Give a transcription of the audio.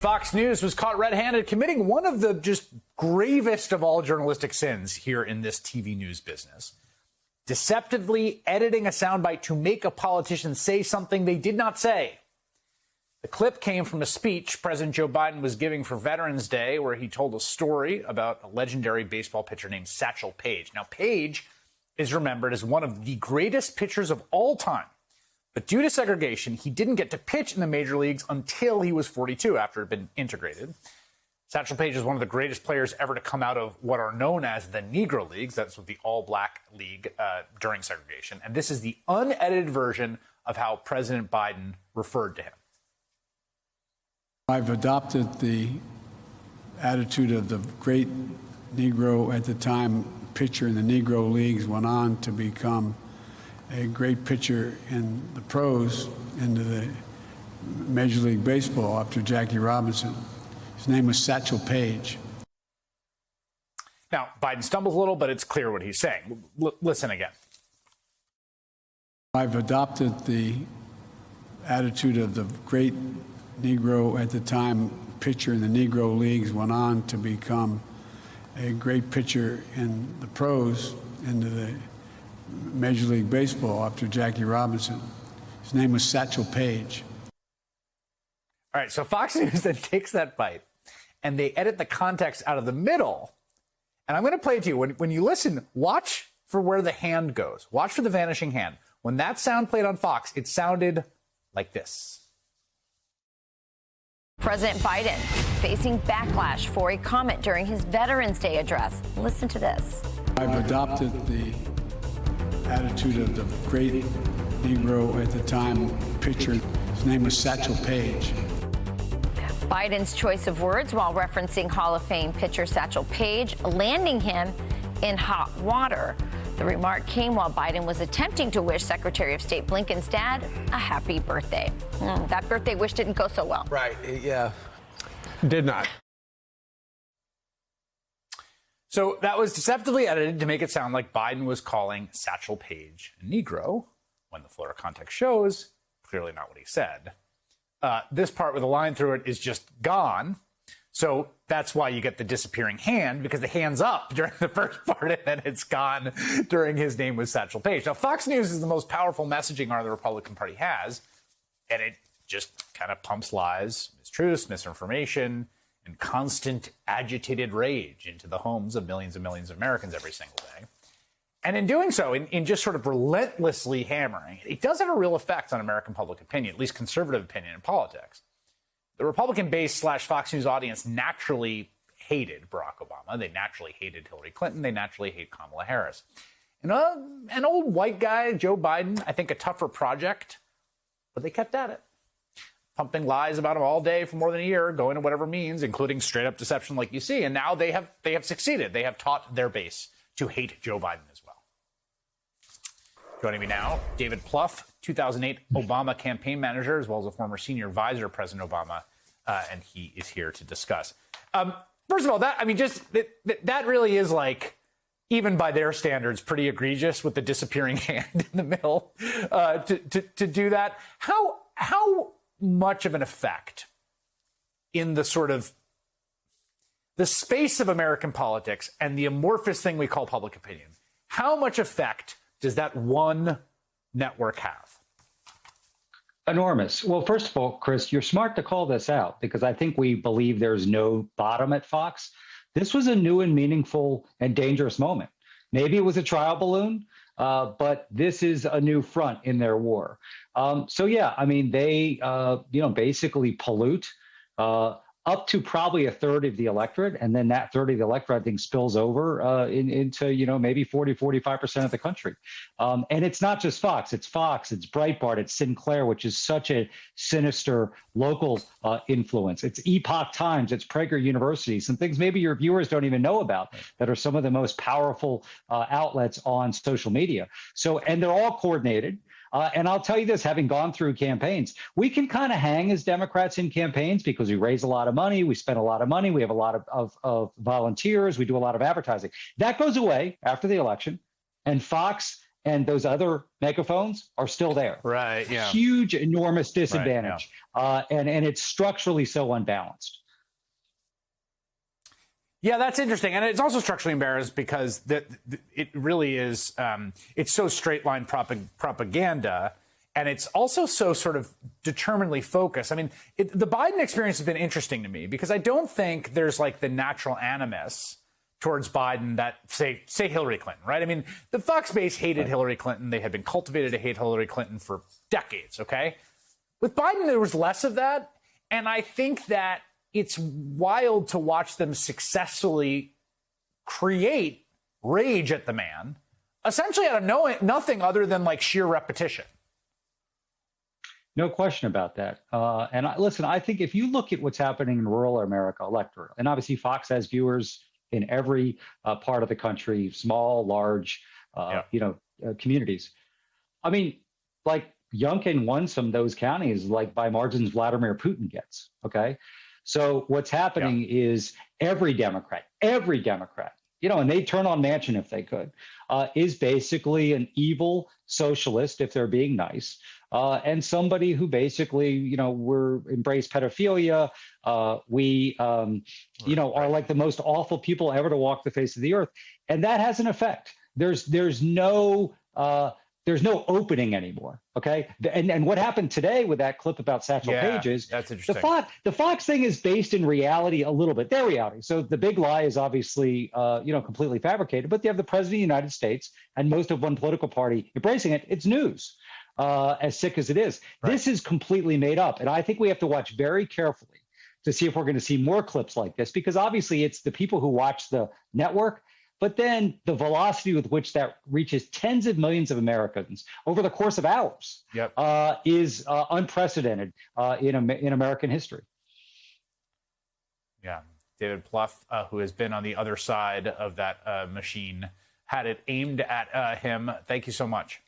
Fox News was caught red-handed committing one of the just gravest of all journalistic sins here in this TV news business. Deceptively editing a soundbite to make a politician say something they did not say. The clip came from a speech President Joe Biden was giving for Veterans Day, where he told a story about a legendary baseball pitcher named Satchel Paige. Now, Paige is remembered as one of the greatest pitchers of all time. But due to segregation, he didn't get to pitch in the major leagues until he was 42, after it had been integrated. Satchel Paige is one of the greatest players ever to come out of what are known as the Negro Leagues. That's the all-black league during segregation. And this is the unedited version of how President Biden referred to him. I've adopted the attitude of the great Negro at the time pitcher in the Negro Leagues, went on to become a great pitcher in the pros, into the Major League Baseball after Jackie Robinson. His name was Satchel Paige. Now, Biden stumbles a little, but it's clear what he's saying. Listen again. I've adopted the attitude of the great Negro at the time pitcher in the Negro Leagues, went on to become a great pitcher in the pros, into the Major League Baseball after Jackie Robinson. His name was Satchel Paige. All right, so Fox News then takes that bite and they edit the context out of the middle. And I'm going to play it to you. When you listen, watch for where the hand goes. Watch for the vanishing hand. When that sound played on Fox, it sounded like this. President Biden facing backlash for a comment during his Veterans Day address. Listen to this. I've adopted the attitude of the great Negro at the time pitcher. His name was Satchel Paige. Biden's choice of words while referencing Hall of Fame pitcher Satchel Paige, landing him in hot water. The remark came while Biden was attempting to wish Secretary of State Blinken's dad a happy birthday. That birthday wish didn't go so well. Right, yeah. Did not. So that was deceptively edited to make it sound like Biden was calling Satchel Paige a Negro, when the Florida context shows clearly not what he said. This part with a line through it is just gone. So that's why you get the disappearing hand, because the hand's up during the first part and then it's gone during his name was Satchel Paige. Now, Fox News is the most powerful messaging arm the Republican Party has, and it just kind of pumps lies, mistruths, misinformation, and constant agitated rage into the homes of millions of Americans every single day. And in doing so, in just sort of relentlessly hammering, it does have a real effect on American public opinion, at least conservative opinion in politics. The Republican base / Fox News audience naturally hated Barack Obama. They naturally hated Hillary Clinton. They naturally hate Kamala Harris. And an old white guy, Joe Biden, I think a tougher project, but they kept at it. Pumping lies about him all day for more than a year, going to whatever means, including straight up deception like you see. And now they have succeeded. They have taught their base to hate Joe Biden as well. Joining me now, David Plouffe, 2008 Obama campaign manager, as well as a former senior advisor to President Obama, and he is here to discuss. First of all, that really is, like, even by their standards, pretty egregious with the disappearing hand in the middle to do that. How much of an effect in the sort of the space of American politics and the amorphous thing we call public opinion, how much effect does that one network have? Enormous. Well, first of all, Chris, you're smart to call this out, because I think we believe there's no bottom at Fox. This was a new and meaningful and dangerous moment. Maybe it was a trial balloon, but this is a new front in their war. So, yeah, I mean, they, basically pollute up to probably a third of the electorate. And then that third of the electorate, I think, spills over into, maybe 40-45% of the country. And it's not just Fox, it's Breitbart, it's Sinclair, which is such a sinister local influence. It's Epoch Times, it's Prager University, some things maybe your viewers don't even know about that are some of the most powerful outlets on social media. So, and they're all coordinated. And I'll tell you this, having gone through campaigns, we can kind of hang as Democrats in campaigns because we raise a lot of money, we spend a lot of money, we have a lot of volunteers, we do a lot of advertising. That goes away after the election, and Fox and those other megaphones are still there. Right. Yeah. Huge, enormous disadvantage. And it's structurally so unbalanced. Yeah, that's interesting. And it's also structurally embarrassed because it really is, it's so straight line propaganda. And it's also so sort of determinedly focused. I mean, the Biden experience has been interesting to me because I don't think there's like the natural animus towards Biden that say Hillary Clinton, right? I mean, the Fox base hated Hillary Clinton. They had been cultivated to hate Hillary Clinton for decades, okay? With Biden, there was less of that. And I think that it's wild to watch them successfully create rage at the man, essentially out of nothing other than like sheer repetition. No question about that. Listen, I think if you look at what's happening in rural America electorate, and obviously Fox has viewers in every part of the country, small, large, communities. I mean, like Youngkin won some of those counties, like by margins Vladimir Putin gets. Okay, so what's happening is every Democrat, and they'd turn on Manchin if they could, is basically an evil socialist if they're being nice. And somebody who basically, we're embrace pedophilia. We are like the most awful people ever to walk the face of the earth. And that has an effect. There's no opening anymore. Okay. And what happened today with that clip about Satchel Paige is that's interesting. The Fox thing is based in reality a little bit, their reality. So the big lie is obviously, completely fabricated, but they have the president of the United States and most of one political party embracing it. It's news. As sick as it is. Right. This is completely made up. And I think we have to watch very carefully to see if we're going to see more clips like this, because obviously it's the people who watch the network, but then the velocity with which that reaches tens of millions of Americans over the course of hours is unprecedented in American history. Yeah. David Plouffe, who has been on the other side of that machine, had it aimed at him. Thank you so much.